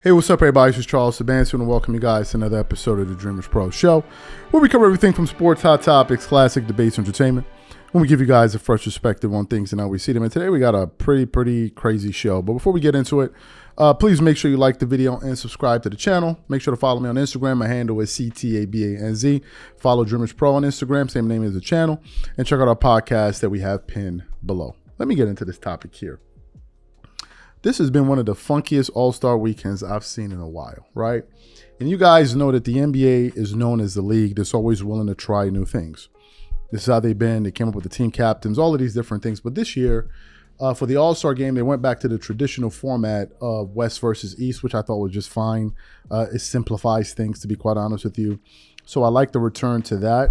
Hey, what's up, everybody? This is Charles Sabanson, and welcome you guys to another episode of the Dreamers Pro Show, where we cover everything from sports, hot topics, classic debates, entertainment, when we give you guys a fresh perspective on things and how we see them. And today we got a pretty crazy show. But before we get into it, please make sure you like the video and subscribe to the channel. Make sure to follow me on Instagram. My handle is CTABANZ. Follow Dreamers Pro on Instagram, same name as the channel, and check out our podcast that we have pinned below. Let me get into this topic here. This has been one of the funkiest All-Star weekends I've seen in a while, right? And you guys know that the NBA is known as the league that's always willing to try new things. This is how they've been. They came up with the team captains, all of these different things. But this year, for the All-Star game, they went back to the traditional format of West versus East, which I thought was just fine. It simplifies things, to be quite honest with you. So I like the return to that.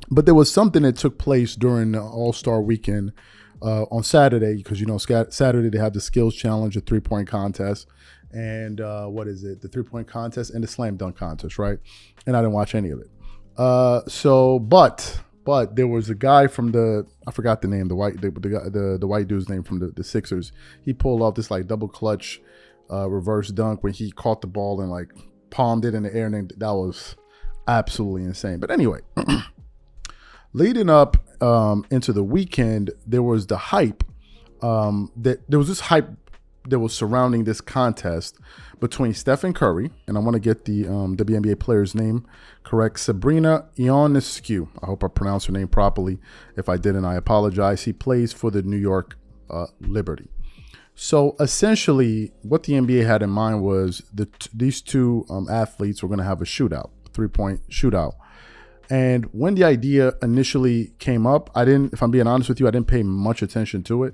But there was something that took place during the All-Star weekend on Saturday, because, you know, Saturday they have the skills challenge, the three-point contest, and the three-point contest and the slam dunk contest, right? And I didn't watch any of it. But there was a guy from I forgot the name, the white dude's name from the Sixers. He pulled off this like double clutch reverse dunk when he caught the ball and like palmed it in the air, and that was absolutely insane. But anyway. Leading up into the weekend, there was the hype that was surrounding this contest between Stephen Curry, and I want to get the WNBA player's name correct, Sabrina Ionescu. I hope I pronounced her name properly. If I didn't, I apologize. He plays for the New York Liberty. So essentially, what the NBA had in mind was these two athletes were going to have a shootout, three-point shootout. And when the idea initially came up, if I'm being honest with you, I didn't pay much attention to it.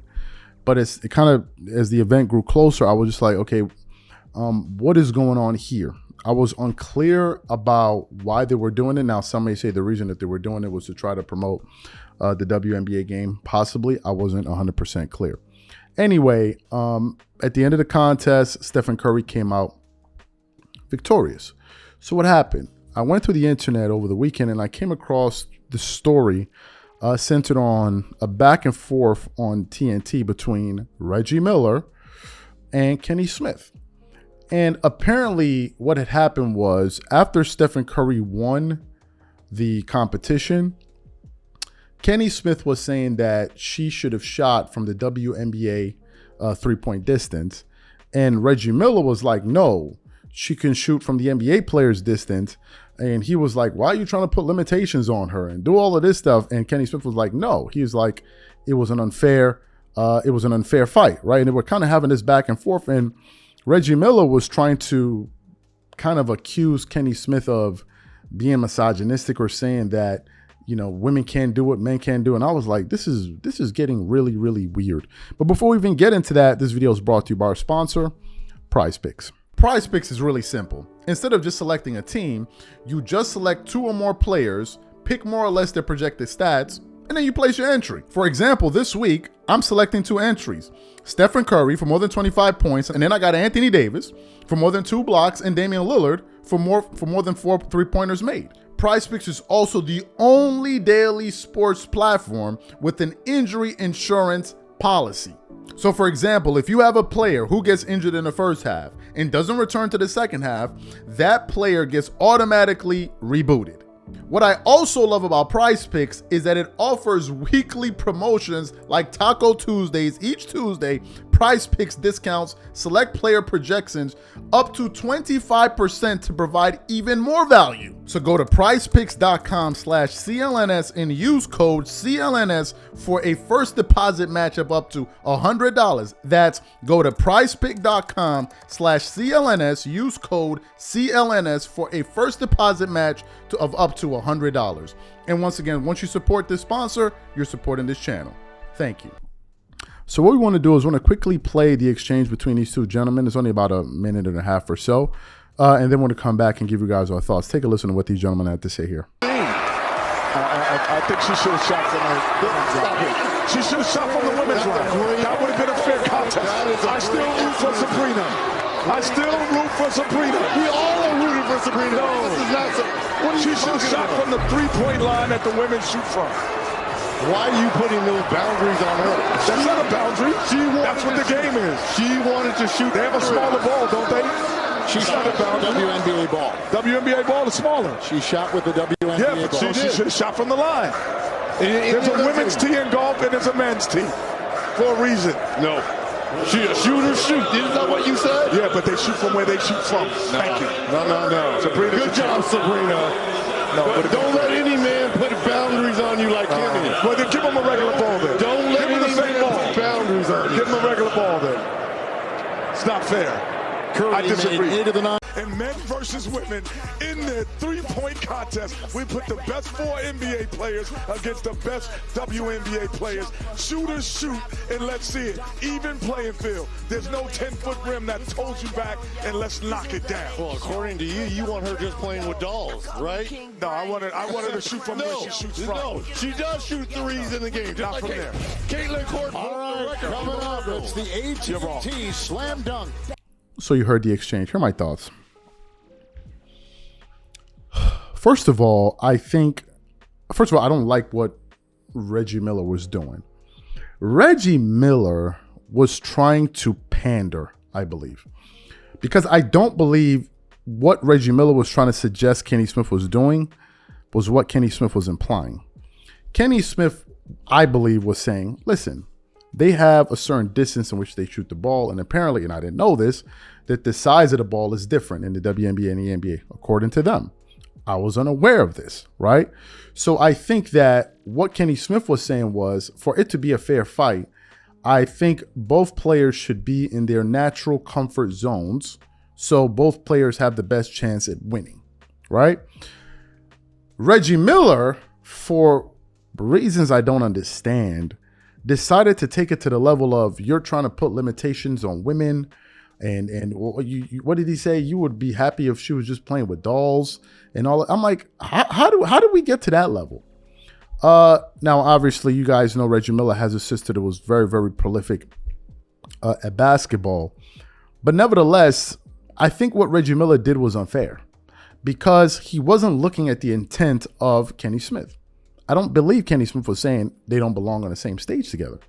But as the event grew closer, I was just like, okay, what is going on here? I was unclear about why they were doing it. Now, some may say the reason that they were doing it was to try to promote the WNBA game. Possibly. I wasn't 100% clear. Anyway, at the end of the contest, Stephen Curry came out victorious. So what happened? I went through the internet over the weekend and I came across the story centered on a back and forth on TNT between Reggie Miller and Kenny Smith. And apparently what had happened was after Stephen Curry won the competition, Kenny Smith was saying that she should have shot from the WNBA three-point distance. And Reggie Miller was like, no, she can shoot from the NBA player's distance. And he was like, why are you trying to put limitations on her and do all of this stuff? And Kenny Smith was like, no. He was like, it was an unfair fight, right? And they were kind of having this back and forth. And Reggie Miller was trying to kind of accuse Kenny Smith of being misogynistic or saying that, you know, women can't do it, men can't do it. And I was like, this is getting really, really weird. But before we even get into that, this video is brought to you by our sponsor, Prize Picks. Prize Picks is really simple. Instead of just selecting a team, you just select two or more players, pick more or less their projected stats, and then you place your entry. For example, this week, I'm selecting two entries. Stephen Curry for more than 25 points, and then I got Anthony Davis for more than 2 blocks and Damian Lillard for more than 4 three-pointers made. Prize Picks is also the only daily sports platform with an injury insurance policy. So for example, if you have a player who gets injured in the first half and doesn't return to the second half, that player gets automatically rebooted. What I also love about Prize Picks is that it offers weekly promotions like Taco Tuesdays. Each Tuesday, Prize Picks discounts select player projections up to 25% to provide even more value. So go to prizepicks.com/CLNS and use code CLNS for a first deposit matchup up to $100. That's go to prizepicks.com/CLNS, use code CLNS for a first deposit match of up to $100. And once again, once you support this sponsor, you're supporting this channel. Thank you. So what we want to do is want to quickly play the exchange between these two gentlemen. It's only about a minute and a half or so. And then want to come back and give you guys our thoughts. Take a listen to what these gentlemen had to say here. I think she should have shot from her. She should have shot from the women's line. That would have been a fair contest. I still root for Sabrina. We all are rooting for Sabrina. No. This is not she should have shot from the three-point line that the women shoot from. Why are you putting those boundaries on her? That's not a boundary. That's what the game is. She wanted to shoot. They have a smaller ball, don't they? She shot a WNBA ball. WNBA ball is smaller. She shot with the WNBA Yeah, ball. but she should have shot from the line. There's a women's tee in golf and there's a men's tee for a reason. No. She a shooter shoot. Isn't that what you said? Yeah, but they shoot from where they shoot from. Thank you. No. Sabrina, good job, Sabrina. No, but don't let any man put boundaries on you like Kimmy. Well, then give him a regular ball then. Don't let give him any the same man ball. put boundaries on you. Give him a regular ball then. It's not fair. Curry I disagree. made 8 of the 9. And men versus women in the three-point contest, we put the best 4 NBA players against the best WNBA players. Shooters shoot, and let's see it. Even playing field. There's no 10-foot rim that holds you back, and let's knock it down. Well, according to you, you want her just playing with dolls, right? No, I want her to shoot from where she shoots from. No, she does shoot threes in the game. Not from there. Caitlin Court. All right, coming up, it's the AT&T Slam Dunk. So you heard the exchange. Here are my thoughts. First of all, I don't like what Reggie Miller was doing. Reggie Miller was trying to pander, I believe. Because I don't believe what Reggie Miller was trying to suggest Kenny Smith was doing was what Kenny Smith was implying. Kenny Smith, I believe, was saying, listen, they have a certain distance in which they shoot the ball. And apparently, and I didn't know this, that the size of the ball is different in the WNBA and the NBA, according to them. I was unaware of this, right? So I think that what Kenny Smith was saying was, for it to be a fair fight, I think both players should be in their natural comfort zones, so both players have the best chance at winning, right? Reggie Miller, for reasons I don't understand, decided to take it to the level of you're trying to put limitations on women. And what did he say? You would be happy if she was just playing with dolls and all. I'm like, how do we get to that level? Now, obviously, you guys know Reggie Miller has a sister that was very, very prolific at basketball. But nevertheless, I think what Reggie Miller did was unfair because he wasn't looking at the intent of Kenny Smith. I don't believe Kenny Smith was saying they don't belong on the same stage together.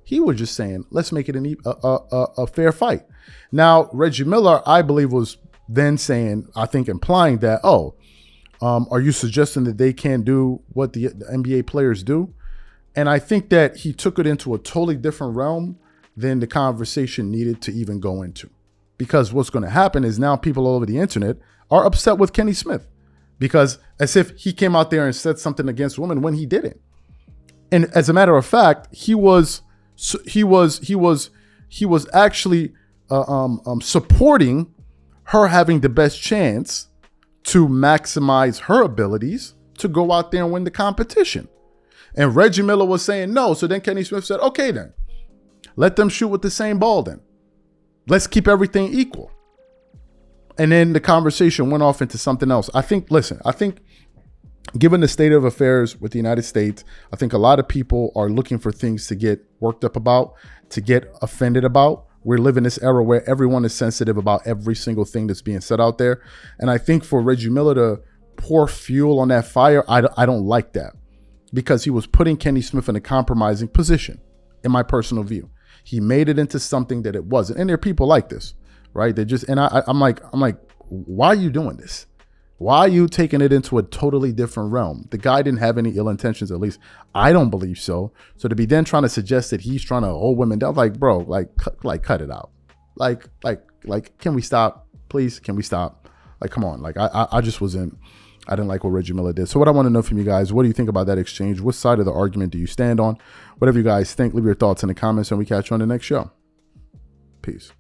He was just saying, let's make it a fair fight. Now, Reggie Miller, I believe, was then saying, I think implying that, are you suggesting that they can't do what the NBA players do? And I think that he took it into a totally different realm than the conversation needed to even go into. Because what's going to happen is now people all over the internet are upset with Kenny Smith because as if he came out there and said something against women when he didn't. And as a matter of fact, he was actually supporting her having the best chance to maximize her abilities to go out there and win the competition. And Reggie Miller was saying no. So then Kenny Smith said, okay, then let them shoot with the same ball then. Let's keep everything equal. And then the conversation went off into something else. I think given the state of affairs with the United States, I think a lot of people are looking for things to get worked up about, to get offended about. We're living this era where everyone is sensitive about every single thing that's being said out there. And I think for Reggie Miller to pour fuel on that fire, I don't like that because he was putting Kenny Smith in a compromising position, in my personal view. He made it into something that it wasn't. And there are people like this, right? They just, and I'm like, why are you doing this? Why are you taking it into a totally different realm? The guy didn't have any ill intentions, at least I don't believe so. So to be then trying to suggest that he's trying to hold women down, like, bro, like cut it out. Like, can we stop? Please, can we stop? Like, come on. Like, I didn't like what Reggie Miller did. So what I want to know from you guys, what do you think about that exchange? What side of the argument do you stand on? Whatever you guys think, leave your thoughts in the comments and we catch you on the next show. Peace.